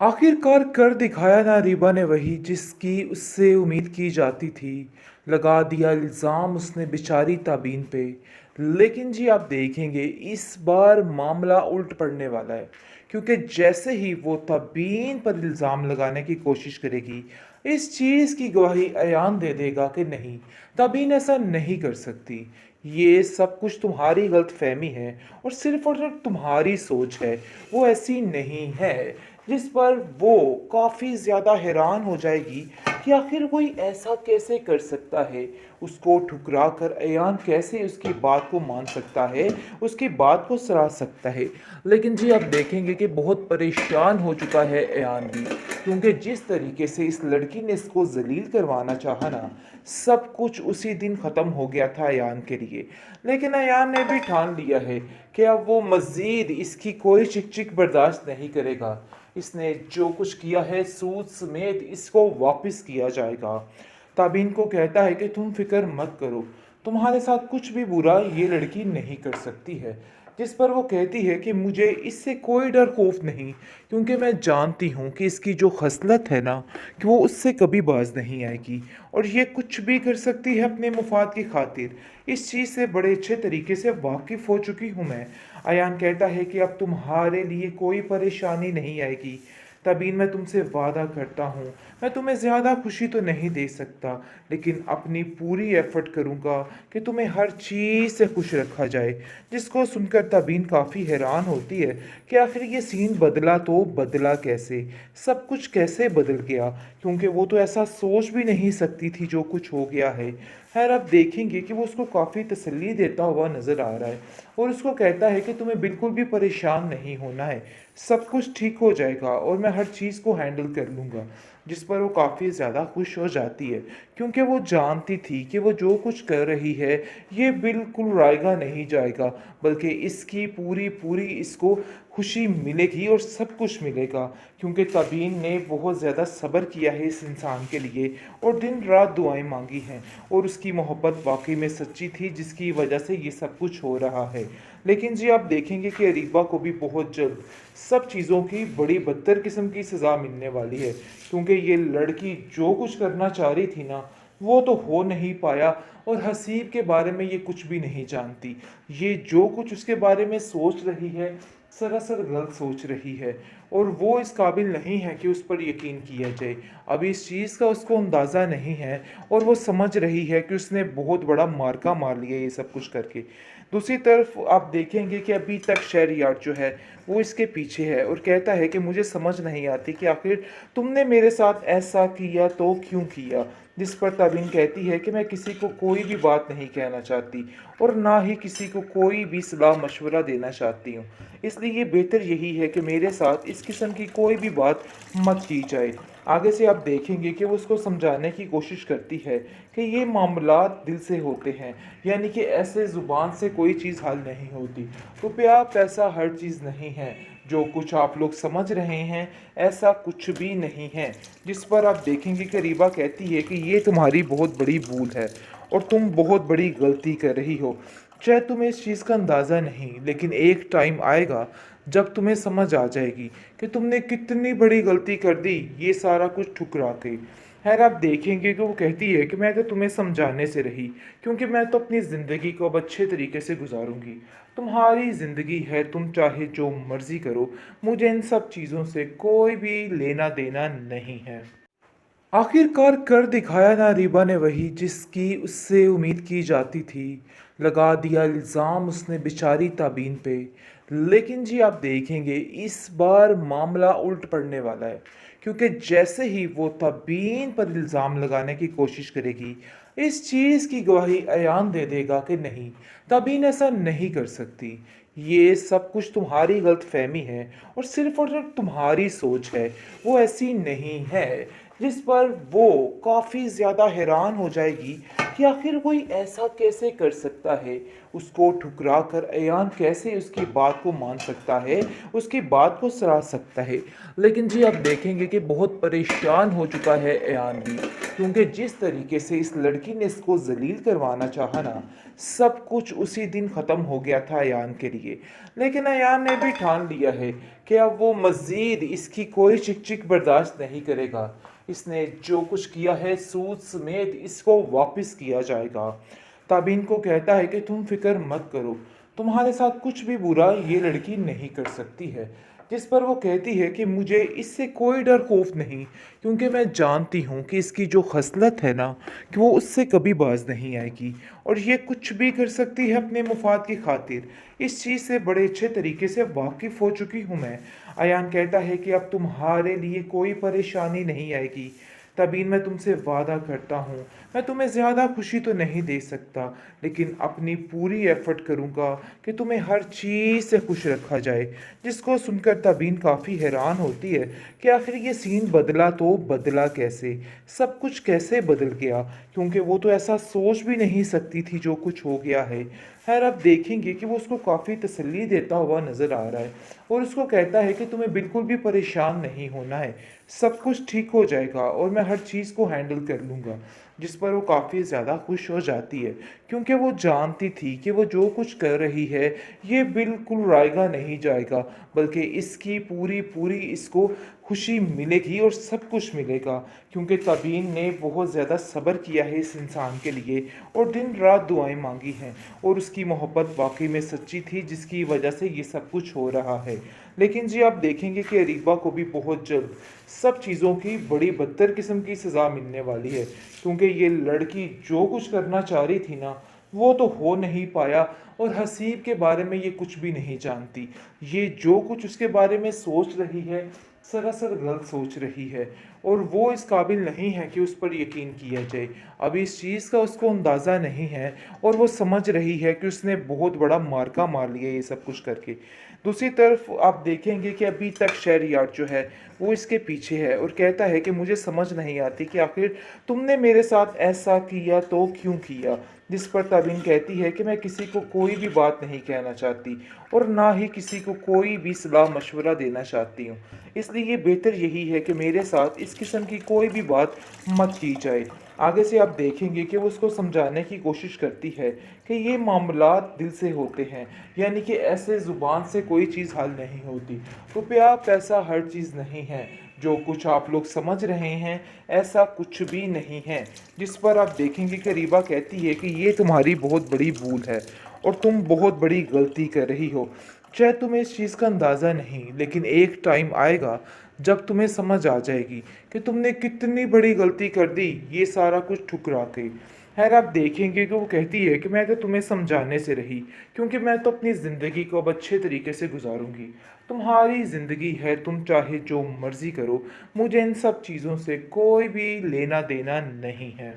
आखिरकार कर दिखाया ना रीबा ने वही जिसकी उससे उम्मीद की जाती थी। लगा दिया इल्ज़ाम उसने बेचारी ताबीन पे। लेकिन जी आप देखेंगे इस बार मामला उल्ट पड़ने वाला है, क्योंकि जैसे ही वो ताबीन पर इल्ज़ाम लगाने की कोशिश करेगी, इस चीज़ की गवाही अयान दे देगा कि नहीं, ताबीन ऐसा नहीं कर सकती। ये सब कुछ तुम्हारी गलत फहमी है और सिर्फ तुम्हारी सोच है, वो ऐसी नहीं है। जिस पर वो काफ़ी ज़्यादा हैरान हो जाएगी कि आखिर कोई ऐसा कैसे कर सकता है, उसको ठुकरा कर अयान कैसे उसकी बात को मान सकता है, उसकी बात को सराह सकता है। लेकिन जी आप देखेंगे कि बहुत परेशान हो चुका है अयान भी, क्योंकि जिस तरीके से इस लड़की ने इसको जलील करवाना चाहा ना, सब कुछ उसी दिन ख़त्म हो गया था अयान के लिए। लेकिन अयान ने भी ठान लिया है कि अब वो मज़ीद इसकी कोई चिक चिक बर्दाश्त नहीं करेगा। इसने जो कुछ किया है सूद समेत इसको वापस किया जाएगा। ताबीन को कहता है कि तुम फिक्र मत करो, तुम्हारे साथ कुछ भी बुरा ये लड़की नहीं कर सकती है। जिस पर वो कहती है कि मुझे इससे कोई डर खौफ नहीं, क्योंकि मैं जानती हूँ कि इसकी जो खसलत है ना, कि वो उससे कभी बाज नहीं आएगी और ये कुछ भी कर सकती है अपने मुफाद की खातिर। इस चीज़ से बड़े अच्छे तरीके से वाकिफ़ हो चुकी हूँ मैं। अयान कहता है कि अब तुम्हारे लिए कोई परेशानी नहीं आएगी। तबीन मैं तुमसे वादा करता हूँ, मैं तुम्हें ज़्यादा खुशी तो नहीं दे सकता, लेकिन अपनी पूरी एफर्ट करूँगा कि तुम्हें हर चीज़ से खुश रखा जाए। जिसको सुनकर तबीन काफ़ी हैरान होती है कि आखिर ये सीन बदला तो बदला कैसे, सब कुछ कैसे बदल गया, क्योंकि वो तो ऐसा सोच भी नहीं सकती थी जो कुछ हो गया है। खैर आप देखेंगे कि वो उसको काफ़ी तसल्ली देता हुआ नज़र आ रहा है और उसको कहता है कि तुम्हें बिल्कुल भी परेशान नहीं होना है, सब कुछ ठीक हो जाएगा और मैं हर चीज़ को हैंडल कर लूँगा। जिस पर वो काफ़ी ज़्यादा खुश हो जाती है, क्योंकि वो जानती थी कि वो जो कुछ कर रही है ये बिल्कुल रायगा नहीं जाएगा, बल्कि इसकी पूरी पूरी इसको खुशी मिलेगी और सब कुछ मिलेगा, क्योंकि तबीन ने बहुत ज़्यादा सब्र किया है इस इंसान के लिए और दिन रात दुआएं मांगी हैं और उसकी मोहब्बत वाकई में सच्ची थी, जिसकी वजह से ये सब कुछ हो रहा है। लेकिन जी आप देखेंगे कि अरीबा को भी बहुत जल्द सब चीज़ों की बड़ी बदतर किस्म की सज़ा मिलने वाली है, क्योंकि ये लड़की जो कुछ करना चाह रही थी ना, वो तो हो नहीं पाया और हसीब के बारे में ये कुछ भी नहीं जानती। ये जो कुछ उसके बारे में सोच रही है सरासर गलत सोच रही है और वो इस काबिल नहीं है कि उस पर यकीन किया जाए। अभी इस चीज़ का उसको अंदाज़ा नहीं है और वो समझ रही है कि उसने बहुत बड़ा मार्का मार लिया ये सब कुछ करके। दूसरी तरफ आप देखेंगे कि अभी तक शहरयार जो है वो इसके पीछे है और कहता है कि मुझे समझ नहीं आती कि आखिर तुमने मेरे साथ ऐसा किया तो क्यों किया। जिस पर तबीन कहती है कि मैं किसी को कोई भी बात नहीं कहना चाहती और ना ही किसी को कोई भी सलाह मशवरा देना चाहती हूँ, इसलिए ये बेहतर यही है कि मेरे साथ इस किस्म की कोई भी बात मत की जाए। आगे से आप देखेंगे कि वो उसको समझाने की कोशिश करती है कि ये मामलात दिल से होते हैं, यानी कि ऐसे ज़ुबान से कोई चीज़ हल नहीं होती। रुपया पैसा हर चीज़ नहीं है, जो कुछ आप लोग समझ रहे हैं ऐसा कुछ भी नहीं है। जिस पर आप देखेंगे कि रीबा कहती है कि ये तुम्हारी बहुत बड़ी भूल है और तुम बहुत बड़ी गलती कर रही हो। शायद तुम्हें इस चीज़ का अंदाज़ा नहीं, लेकिन एक टाइम आएगा जब तुम्हें समझ आ जाएगी कि तुमने कितनी बड़ी गलती कर दी ये सारा कुछ ठुकरा के। खैर आप देखेंगे कि वो कहती है कि मैं तो तुम्हें समझाने से रही, क्योंकि मैं तो अपनी ज़िंदगी को अब अच्छे तरीके से गुजारूंगी। तुम्हारी ज़िंदगी है, तुम चाहे जो मर्ज़ी करो, मुझे इन सब चीज़ों से कोई भी लेना देना नहीं है। आखिरकार कर दिखाया ना रीबा ने वही जिसकी उससे उम्मीद की जाती थी। लगा दिया इल्ज़ाम उसने बेचारी ताबीन पे। लेकिन जी आप देखेंगे इस बार मामला उल्ट पड़ने वाला है, क्योंकि जैसे ही वो ताबीन पर इल्ज़ाम लगाने की कोशिश करेगी, इस चीज़ की गवाही अयान दे देगा कि नहीं, ताबीन ऐसा नहीं कर सकती। ये सब कुछ तुम्हारी गलत फहमी है और सिर्फ तुम्हारी सोच है, वो ऐसी नहीं है। जिस पर वो काफ़ी ज़्यादा हैरान हो जाएगी कि आखिर कोई ऐसा कैसे कर सकता है, उसको ठुकरा कर अयान कैसे उसकी बात को मान सकता है, उसकी बात को सराह सकता है। लेकिन जी आप देखेंगे कि बहुत परेशान हो चुका है अयान भी, क्योंकि जिस तरीके से इस लड़की ने इसको जलील करवाना चाहा ना, सब कुछ उसी दिन ख़त्म हो गया था अयान के लिए। लेकिन अयान ने भी ठान लिया है कि अब वो मज़ीद इसकी कोई चिक चिक बर्दाश्त नहीं करेगा। इसने जो कुछ किया है सूद समेत इसको वापस किया जाएगा। ताबीन को कहता है कि तुम फिक्र मत करो, तुम्हारे साथ कुछ भी बुरा ये लड़की नहीं कर सकती है। जिस पर वो कहती है कि मुझे इससे कोई डर खौफ नहीं, क्योंकि मैं जानती हूँ कि इसकी जो खसलत है ना, कि वो उससे कभी बाज नहीं आएगी और ये कुछ भी कर सकती है अपने मुफाद की खातिर। इस चीज़ से बड़े अच्छे तरीके से वाकिफ़ हो चुकी हूँ मैं। अयान कहता है कि अब तुम्हारे लिए कोई परेशानी नहीं आएगी। तबीन, मैं तुमसे वादा करता हूँ, मैं तुम्हें ज़्यादा खुशी तो नहीं दे सकता, लेकिन अपनी पूरी एफर्ट करूँगा कि तुम्हें हर चीज़ से खुश रखा जाए। जिसको सुनकर तबीन काफ़ी हैरान होती है कि आखिर ये सीन बदला तो बदला कैसे, सब कुछ कैसे बदल गया, क्योंकि वो तो ऐसा सोच भी नहीं सकती थी जो कुछ हो गया है। खैर, अब देखेंगे कि वो उसको काफ़ी तसल्ली देता हुआ नज़र आ रहा है और उसको कहता है कि तुम्हें बिल्कुल भी परेशान नहीं होना है, सब कुछ ठीक हो जाएगा और मैं हर चीज़ को हैंडल कर लूँगा। जिस पर वो काफ़ी ज़्यादा खुश हो जाती है, क्योंकि वो जानती थी कि वो जो कुछ कर रही है ये बिल्कुल रायगा नहीं जाएगा, बल्कि इसकी पूरी पूरी इसको खुशी मिलेगी और सब कुछ मिलेगा, क्योंकि तबीन ने बहुत ज़्यादा सब्र किया है इस इंसान के लिए और दिन रात दुआएं मांगी हैं और उसकी मोहब्बत वाकई में सच्ची थी, जिसकी वजह से ये सब कुछ हो रहा है। लेकिन जी, आप देखेंगे कि अरीबा को भी बहुत जल्द सब चीज़ों की बड़ी बदतर किस्म की सज़ा मिलने वाली है, क्योंकि ये लड़की जो कुछ करना चाह रही थी ना, वो तो हो नहीं पाया और हसीब के बारे में ये कुछ भी नहीं जानती। ये जो कुछ उसके बारे में सोच रही है सरासर गलत सोच रही है और वो इस काबिल नहीं है कि उस पर यकीन किया जाए। अभी इस चीज़ का उसको अंदाज़ा नहीं है और वो समझ रही है कि उसने बहुत बड़ा मार्का मार लिया ये सब कुछ करके। दूसरी तरफ आप देखेंगे कि अभी तक शहरयार जो है वो इसके पीछे है और कहता है कि मुझे समझ नहीं आती कि आखिर तुमने मेरे साथ ऐसा किया तो क्यों किया। जिस पर तबीन कहती है कि मैं किसी को कोई भी बात नहीं कहना चाहती और ना ही किसी को कोई भी सलाह मशवरा देना चाहती हूँ, इसलिए ये बेहतर यही है कि मेरे साथ इस किस्म की कोई भी बात मत की जाए। आगे से आप देखेंगे कि वो उसको समझाने की कोशिश करती है कि ये मामलात दिल से होते हैं, यानी कि ऐसे ज़ुबान से कोई चीज़ हल नहीं होती। रुपया पैसा हर चीज़ नहीं है, जो कुछ आप लोग समझ रहे हैं ऐसा कुछ भी नहीं है। जिस पर आप देखेंगे कि रीबा कहती है कि ये तुम्हारी बहुत बड़ी भूल है और तुम बहुत बड़ी गलती कर रही हो। शायद तुम्हें इस चीज़ का अंदाज़ा नहीं, लेकिन एक टाइम आएगा जब तुम्हें समझ आ जाएगी कि तुमने कितनी बड़ी गलती कर दी ये सारा कुछ ठुकरा के। खैर, आप देखेंगे कि वो कहती है कि मैं तो तुम्हें समझाने से रही, क्योंकि मैं तो अपनी ज़िंदगी को अब अच्छे तरीके से गुजारूंगी। तुम्हारी ज़िंदगी है, तुम चाहे जो मर्ज़ी करो, मुझे इन सब चीज़ों से कोई भी लेना देना नहीं है।